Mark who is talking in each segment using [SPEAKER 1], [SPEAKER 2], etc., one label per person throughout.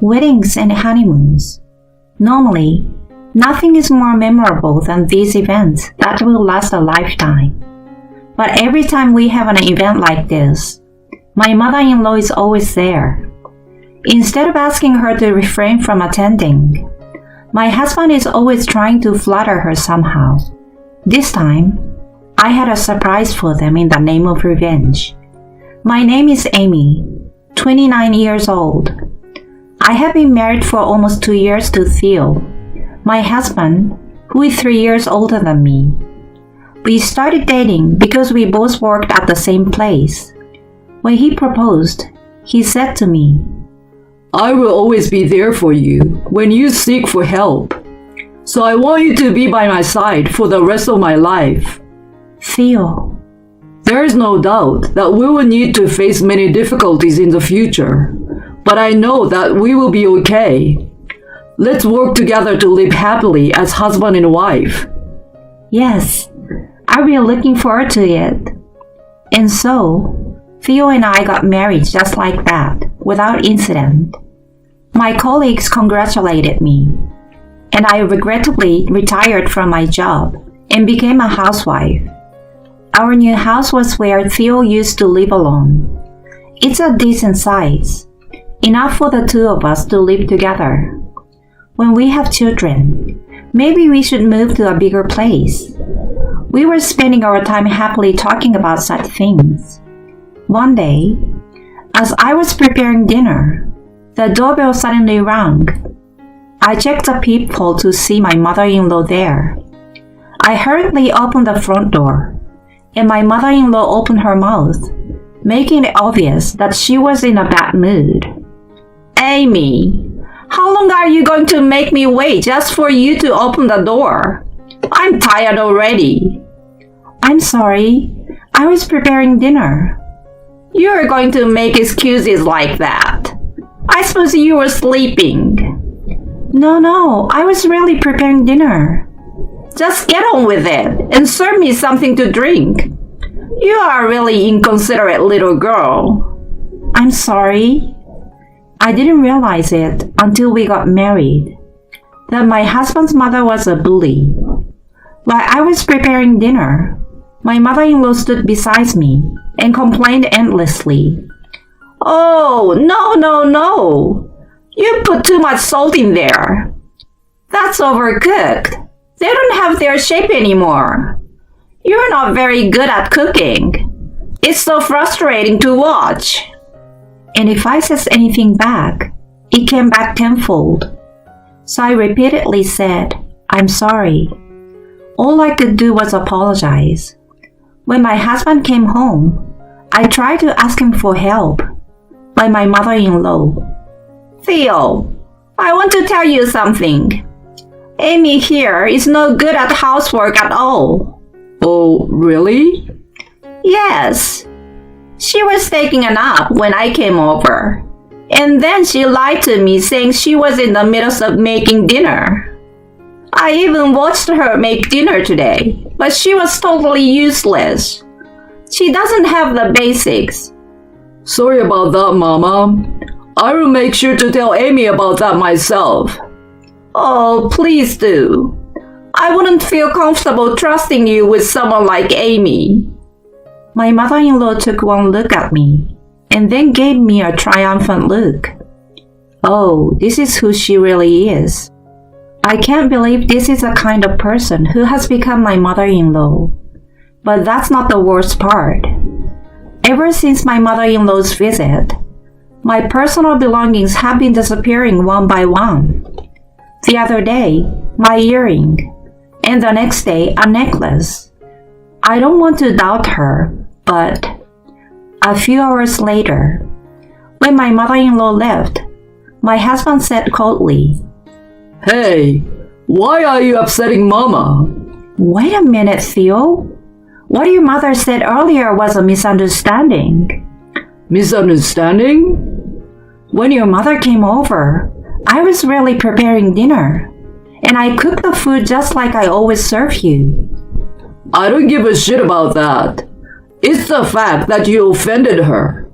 [SPEAKER 1] Weddings and honeymoons. Normally, nothing is more memorable than these events that will last a lifetime. But every time we have an event like this, my mother-in-law is always there. Instead of asking her to refrain from attending, my husband is always trying to flatter her somehow. This time, I had a surprise for them in the name of revenge. My name is Amy, 29 years old. I have been married for almost 2 years to Theo, my husband, who is 3 years older than me. We started dating because we both worked at the same place. When he proposed, he said to me,
[SPEAKER 2] "I will always be there for you when you seek for help. So I want you to be by my side for the rest of my life."
[SPEAKER 1] Theo,
[SPEAKER 2] There is no doubt that we will need to face many difficulties in the future, but I know that we will be okay. Let's work together to live happily as husband and wife.
[SPEAKER 1] yes, I'll be looking forward to it. And so, Theo and I got married just like that, without incident. My colleagues congratulated me, and I regrettably retired from my job and became a housewife. Our new house was where Theo used to live alone. It's a decent size, enough for the two of us to live together. When we have children, maybe we should move to a bigger place. We were spending our time happily talking about such things. One day, as I was preparing dinner, the doorbell suddenly rang. I checked the peephole to see my mother-in-law there. I hurriedly opened the front door, and my mother-in-law opened her mouth, making it obvious that she was in a bad mood. "Amy, how long are you going to make me wait just for you to open the door? I'm tired already." "I'm sorry. I was preparing dinner." "You're going to make excuses like that. I suppose you were sleeping." No, I was really preparing dinner." "Just get on with it and serve me something to drink. You are a really inconsiderate little girl." "I'm sorry. I didn't realize it until we got married, that my husband's mother was a bully. While I was preparing dinner, my mother-in-law stood beside me and complained endlessly. "Oh, no. You put too much salt in there. That's overcooked. They don't have their shape anymore. You're not very good at cooking. It's so frustrating to watch." And if I said anything back, it came back tenfold. So I repeatedly said, "I'm sorry." All I could do was apologize. When my husband came home, I tried to ask him for help, but my mother-in-law, "Theo, I want to tell you something. Amy here is no good at housework at all."
[SPEAKER 2] "Oh, really?"
[SPEAKER 1] "Yes. She was taking a nap when I came over, and then she lied to me saying she was in the middle of making dinner. I even watched her make dinner today, but she was totally useless. She doesn't have the basics."
[SPEAKER 2] "Sorry about that, Mama. I will make sure to tell Amy about that myself."
[SPEAKER 1] "Oh, please do. I wouldn't feel comfortable trusting you with someone like Amy." My mother-in-law took one look at me and then gave me a triumphant look. Oh, this is who she really is. I can't believe this is the kind of person who has become my mother-in-law. But that's not the worst part. Ever since my mother-in-law's visit, my personal belongings have been disappearing one by one. The other day, my earring, and the next day, a necklace. I don't want to doubt her, but a few hours later, when my mother-in-law left, my husband said coldly,
[SPEAKER 2] "Hey, why are you upsetting Mama?"
[SPEAKER 1] "Wait a minute, Theo. What your mother said earlier was a misunderstanding."
[SPEAKER 2] "Misunderstanding?"
[SPEAKER 1] "When your mother came over, I was really preparing dinner, and I cooked the food just like I always serve you."
[SPEAKER 2] "I don't give a shit about that. It's the fact that you offended her."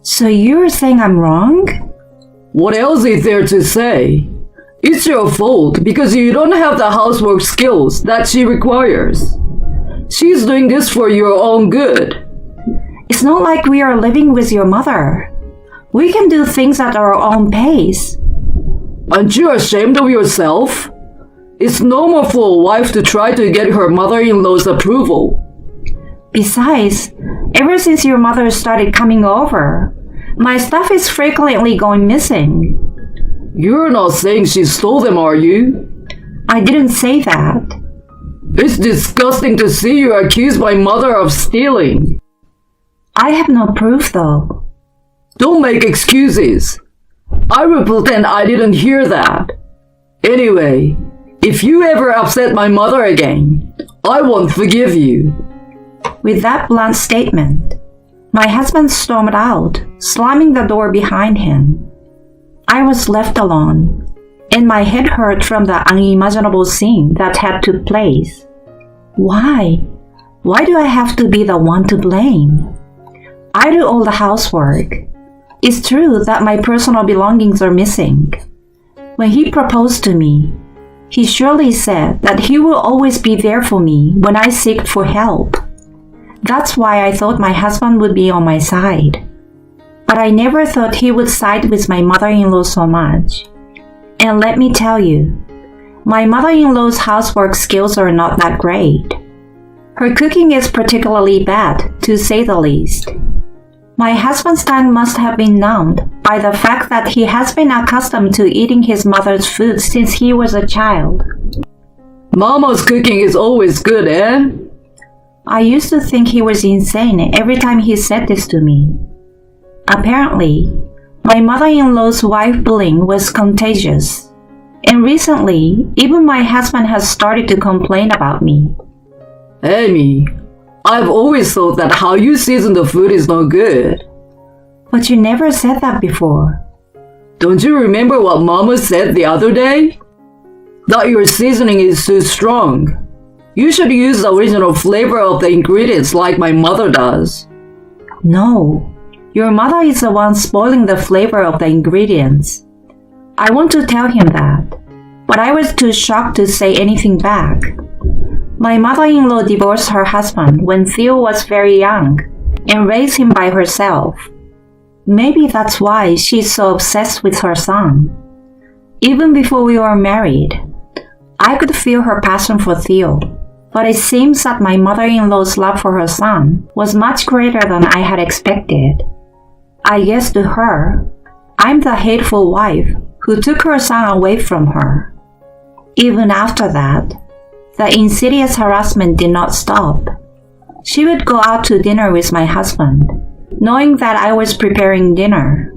[SPEAKER 1] "So you're saying I'm wrong?"
[SPEAKER 2] What else is there to say? It's your fault because you don't have the housework skills that she requires. She's doing this for your own good.
[SPEAKER 1] It's not like we are living with your mother. We can do things at our own pace.
[SPEAKER 2] Aren't you ashamed of yourself? It's normal for a wife to try to get her mother-in-law's approval.
[SPEAKER 1] Besides, ever since your mother started coming over, my stuff is frequently going missing.
[SPEAKER 2] You're not saying she stole them, are you?
[SPEAKER 1] I didn't say that.
[SPEAKER 2] It's disgusting to see you accuse my mother of stealing.
[SPEAKER 1] I have no proof, though.
[SPEAKER 2] Don't make excuses. I will pretend I didn't hear that. Anyway, if you ever upset my mother again, I won't forgive you.
[SPEAKER 1] With that blunt statement, my husband stormed out, slamming the door behind him. I was left alone, and my head hurt from the unimaginable scene that had took place. Why? Why do I have to be the one to blame? I do all the housework. It's true that my personal belongings are missing. When he proposed to me, he surely said that he will always be there for me when I seek for help. That's why I thought my husband would be on my side. But I never thought he would side with my mother-in-law so much. And let me tell you, my mother-in-law's housework skills are not that great. Her cooking is particularly bad, to say the least. My husband's tongue must have been numbed by the fact that he has been accustomed to eating his mother's food since he was a child.
[SPEAKER 2] Mama's cooking is always good, eh?
[SPEAKER 1] I used to think he was insane every time he said this to me. Apparently, my mother-in-law's wife bullying was contagious, and recently, even my husband has started to complain about me.
[SPEAKER 2] Amy, I've always thought that how you season the food is no good.
[SPEAKER 1] But you never said that before.
[SPEAKER 2] Don't you remember what Mama said the other day? That your seasoning is too strong. You should use the original flavor of the ingredients like my mother does.
[SPEAKER 1] No, your mother is the one spoiling the flavor of the ingredients. I want to tell him that, but I was too shocked to say anything back. My mother-in-law divorced her husband when Theo was very young and raised him by herself. Maybe that's why she's so obsessed with her son. Even before we were married, I could feel her passion for Theo, but it seems that my mother-in-law's love for her son was much greater than I had expected. I guess to her, I'm the hateful wife who took her son away from her. Even after that, the insidious harassment did not stop. She would go out to dinner with my husband, knowing that I was preparing dinner.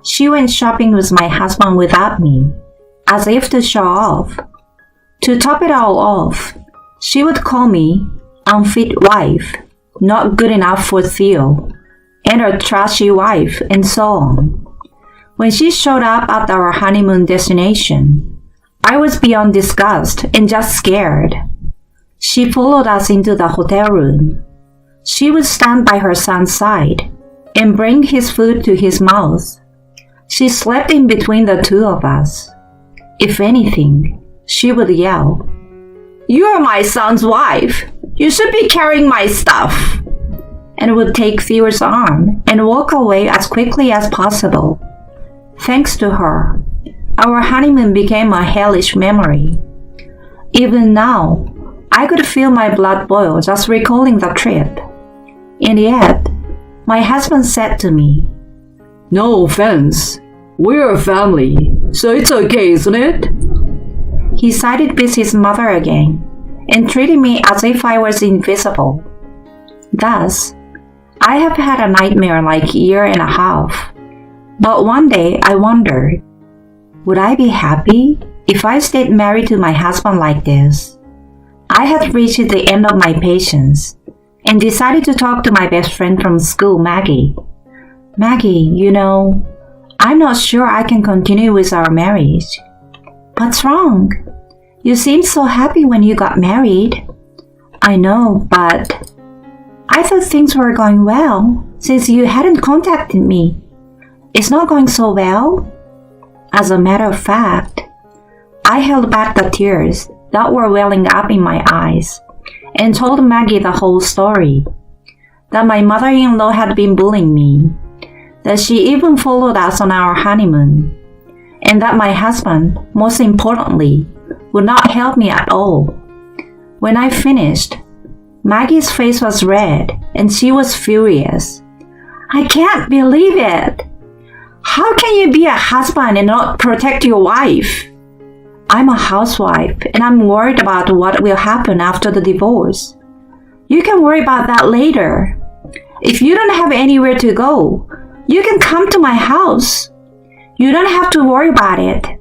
[SPEAKER 1] She went shopping with my husband without me, as if to show off. To top it all off, she would call me unfit wife, not good enough for Theo, and a trashy wife, and so on. When she showed up at our honeymoon destination, I was beyond disgust and just scared. She followed us into the hotel room. She would stand by her son's side and bring his food to his mouth. She slept in between the two of us. If anything, she would yell, "You're my son's wife. You should be carrying my stuff," and would take Theo's arm and walk away as quickly as possible. Thanks to her, our honeymoon became a hellish memory. Even now, I could feel my blood boil just recalling the trip. And yet, my husband said to me,
[SPEAKER 2] "No offense. We're a family, so it's okay, isn't it?"
[SPEAKER 1] He sided with his mother again and treated me as if I was invisible. Thus, I have had a nightmare-like year and a half. But one day I wondered, would I be happy if I stayed married to my husband like this? I had reached the end of my patience and decided to talk to my best friend from school, Maggie. "Maggie, I'm not sure I can continue with our marriage." "What's wrong? You seemed so happy when you got married." "I know, but I thought things were going well since you hadn't contacted me. It's not going so well?" As a matter of fact, I held back the tears that were welling up in my eyes and told Maggie the whole story. That my mother-in-law had been bullying me, that she even followed us on our honeymoon, and that my husband, most importantly, would not help me at all. When I finished, Maggie's face was red and she was furious. I can't believe it! How can you be a husband and not protect your wife? I'm a housewife and I'm worried about what will happen after the divorce. You can worry about that later. If you don't have anywhere to go, you can come to my house. You don't have to worry about it.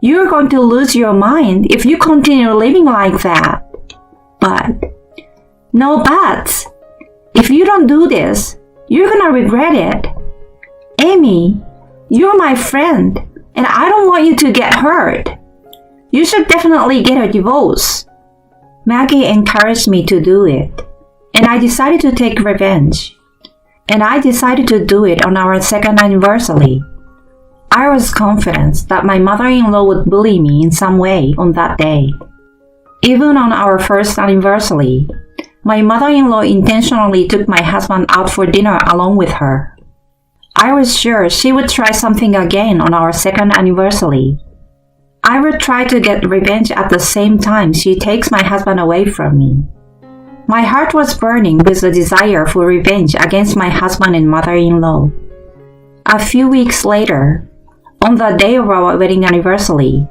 [SPEAKER 1] You're going to lose your mind if you continue living like that. But, no buts. If you don't do this, you're gonna regret it. Amy, you're my friend, and I don't want you to get hurt. You should definitely get a divorce. Maggie encouraged me to do it, and I decided to take revenge. And I decided to do it on our second anniversary. I was confident that my mother-in-law would bully me in some way on that day. Even on our first anniversary, my mother-in-law intentionally took my husband out for dinner along with her. I was sure she would try something again on our second anniversary. I would try to get revenge at the same time she takes my husband away from me. My heart was burning with the desire for revenge against my husband and mother-in-law. A few weeks later, on the day of our wedding anniversary,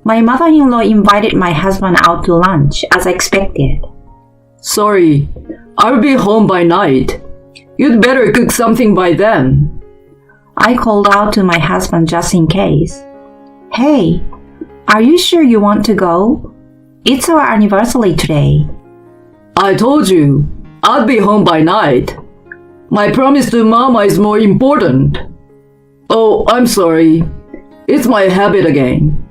[SPEAKER 1] my mother-in-law invited my husband out to lunch as expected.
[SPEAKER 2] Sorry, I'll be home by night. You'd better cook something by then.
[SPEAKER 1] I called out to my husband just in case. Hey, are you sure you want to go? It's our anniversary today.
[SPEAKER 2] I told you, I'd be home by night. My promise to Mama is more important. Oh, I'm sorry. It's my habit again.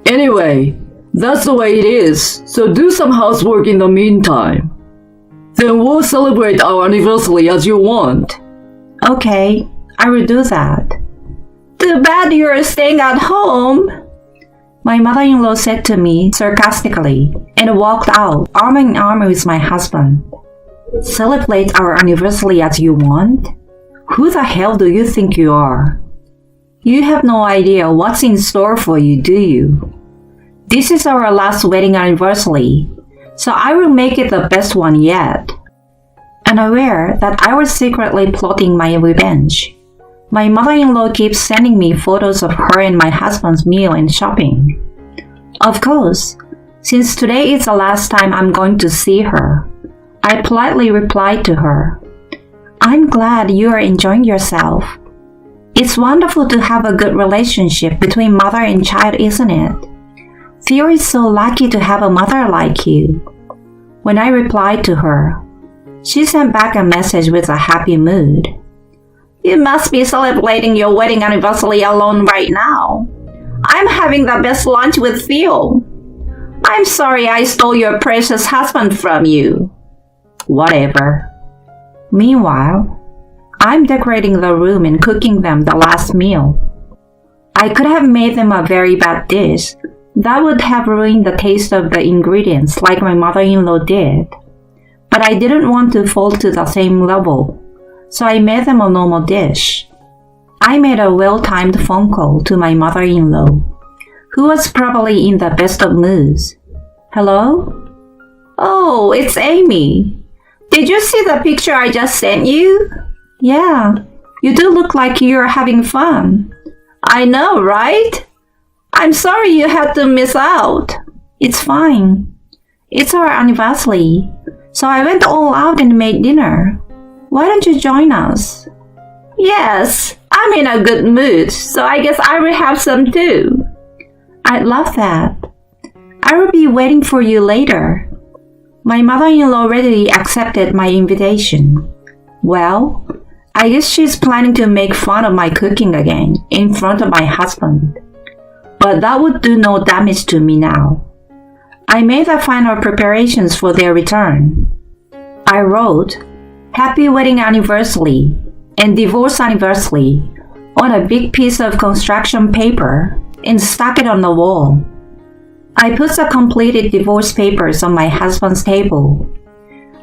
[SPEAKER 2] Anyway, that's the way it is, so do some housework in the meantime. Then we'll celebrate our anniversary as you want.
[SPEAKER 1] Okay, I will do that. Too bad you're staying at home, my mother-in-law said to me sarcastically and walked out arm in arm with my husband. Celebrate our anniversary as you want? Who the hell do you think you are? You have no idea what's in store for you, do you? This is our last wedding anniversary, so I will make it the best one yet. Unaware that I was secretly plotting my revenge, my mother-in-law keeps sending me photos of her and my husband's meal and shopping. Of course, since today is the last time I'm going to see her, I politely replied to her, I'm glad you are enjoying yourself. It's wonderful to have a good relationship between mother and child, isn't it? Theo is so lucky to have a mother like you. When I replied to her, she sent back a message with a happy mood. You must be celebrating your wedding anniversary alone right now. I'm having the best lunch with Theo. I'm sorry I stole your precious husband from you. Whatever. Meanwhile, I'm decorating the room and cooking them the last meal. I could have made them a very bad dish that would have ruined the taste of the ingredients like my mother-in-law did. But I didn't want to fall to the same level, so I made them a normal dish. I made a well-timed phone call to my mother-in-law, who was probably in the best of moods. Hello? Oh, it's Amy. Did you see the picture I just sent you? Yeah, you do look like you're having fun. I know, right? I'm sorry you had to miss out. It's fine. It's our anniversary, so I went all out and made dinner. Why don't you join us? Yes, I'm in a good mood, so I guess I will have some too. I'd love that. I will be waiting for you later. My mother-in-law readily accepted my invitation. Well, I guess she's planning to make fun of my cooking again in front of my husband. But that would do no damage to me now. I made the final preparations for their return. I wrote, Happy Wedding Anniversary and Divorce Anniversary on a big piece of construction paper and stuck it on the wall. I put the completed divorce papers on my husband's table.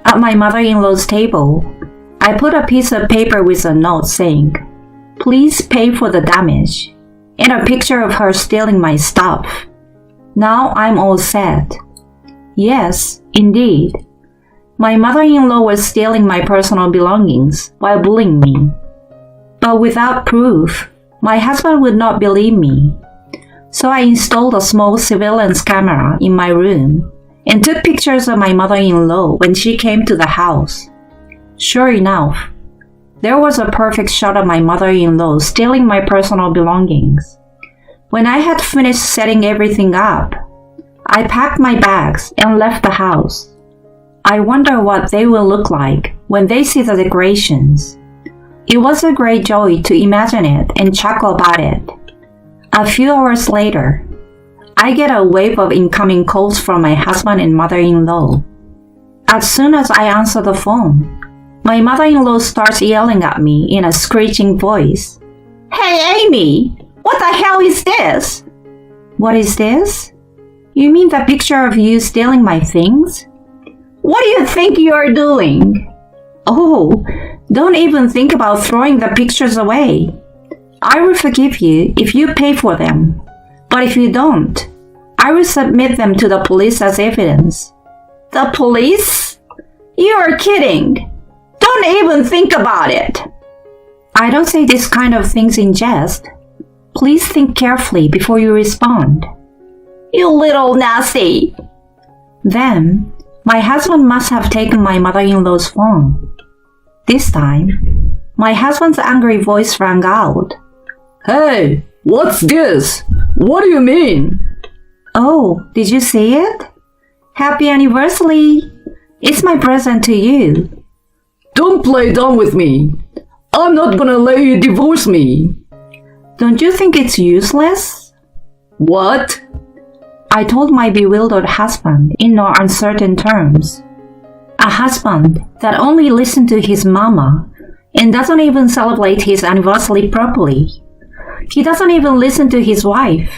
[SPEAKER 1] At my mother-in-law's table, I put a piece of paper with a note saying, "Please pay for the damage," and a picture of her stealing my stuff. Now I'm all set. Yes, indeed. My mother-in-law was stealing my personal belongings while bullying me. But without proof, my husband would not believe me. So I installed a small surveillance camera in my room and took pictures of my mother-in-law when she came to the house. Sure enough, there was a perfect shot of my mother-in-law stealing my personal belongings. When I had finished setting everything up, I packed my bags and left the house. I wonder what they will look like when they see the decorations. It was a great joy to imagine it and chuckle about it. A few hours later, I get a wave of incoming calls from my husband and mother-in-law. As soon as I answer the phone, my mother-in-law starts yelling at me in a screeching voice. "Hey, Amy! What the hell is this?" "What is this? You mean the picture of you stealing my things?" "What do you think you are doing?" "Oh, don't even think about throwing the pictures away. I will forgive you if you pay for them. But if you don't, I will submit them to the police as evidence." "The police? You are kidding. Don't even think about it." "I don't say this kind of things in jest. Please think carefully before you respond." "You little nasty." Then, my husband must have taken my mother-in-law's phone. This time, my husband's angry voice rang out.
[SPEAKER 2] Hey, what's this? What do you mean?
[SPEAKER 1] "Oh, did you see it? Happy anniversary! It's my present to you."
[SPEAKER 2] Don't play dumb with me. I'm not gonna let you divorce me.
[SPEAKER 1] "Don't you think it's useless?"
[SPEAKER 2] What?
[SPEAKER 1] I told my bewildered husband in no uncertain terms. A husband that only listened to his mama and doesn't even celebrate his anniversary properly. He doesn't even listen to his wife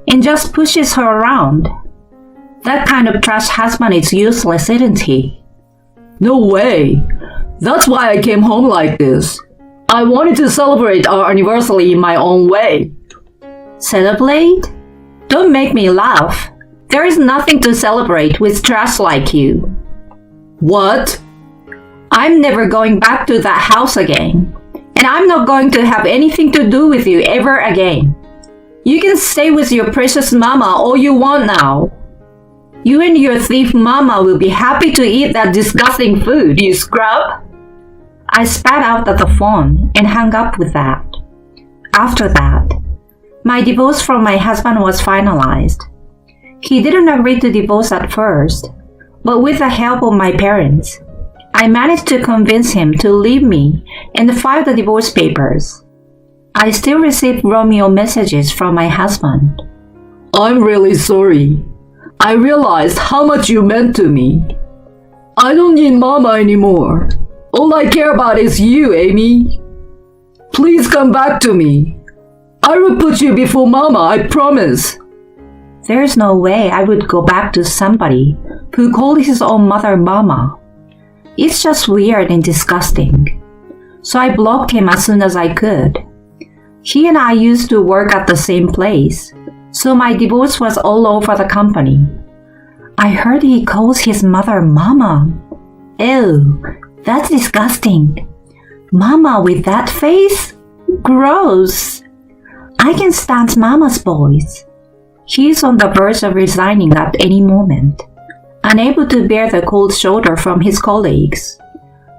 [SPEAKER 1] and just pushes her around. That kind of trash husband is useless, isn't he?
[SPEAKER 2] No way. That's why I came home like this. I wanted to celebrate our anniversary in my own way.
[SPEAKER 1] Celebrate? Don't make me laugh. There is nothing to celebrate with trash like you.
[SPEAKER 2] What?
[SPEAKER 1] I'm never going back to that house again. And I'm not going to have anything to do with you ever again. You can stay with your precious mama all you want now. You and your thief mama will be happy to eat that disgusting food, you scrub. I spat out at the phone and hung up with that. After that, my divorce from my husband was finalized. He didn't agree to divorce at first, but with the help of my parents, I managed to convince him to leave me and file the divorce papers. I still receive Romeo messages from my husband.
[SPEAKER 2] I'm really sorry. I realized how much you meant to me. I don't need mama anymore. All I care about is you, Amy. Please come back to me. I will put you before mama, I promise.
[SPEAKER 1] There's no way I would go back to somebody who called his own mother mama. It's just weird and disgusting. So I blocked him as soon as I could. He and I used to work at the same place, so my divorce was all over the company. I heard he calls his mother mama. Ew, that's disgusting. Mama with that face? Gross. I can stand mama's boys. He's on the verge of resigning at any moment, unable to bear the cold shoulder from his colleagues.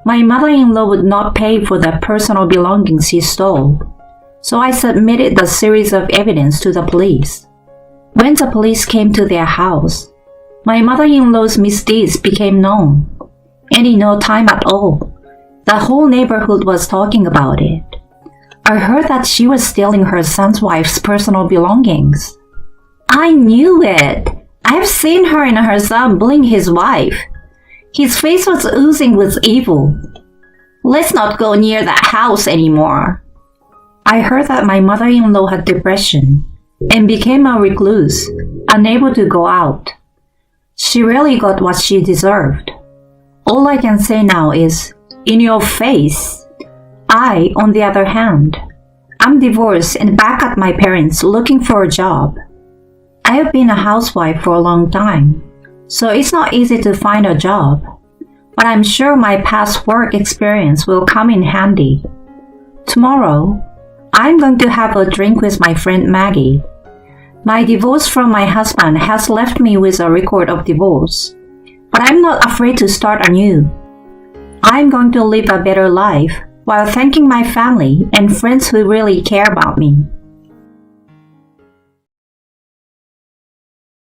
[SPEAKER 1] My mother-in-law would not pay for the personal belongings he stole, so I submitted the series of evidence to the police. When the police came to their house, my mother-in-law's misdeeds became known, and in no time at all, the whole neighborhood was talking about it. I heard that she was stealing her son's wife's personal belongings. I knew it. I've seen her and her son bullying his wife. His face was oozing with evil. Let's not go near that house anymore. I heard that my mother-in-law had depression and became a recluse, unable to go out. She really got what she deserved. All I can say now is, in your face. I, on the other hand, I'm divorced and back at my parents looking for a job. I have been a housewife for a long time, so it's not easy to find a job. But I'm sure my past work experience will come in handy. Tomorrow, I'm going to have a drink with my friend Maggie. My divorce from my husband has left me with a record of divorce, but I'm not afraid to start anew. I'm going to live a better life while thanking my family and friends who really care about me.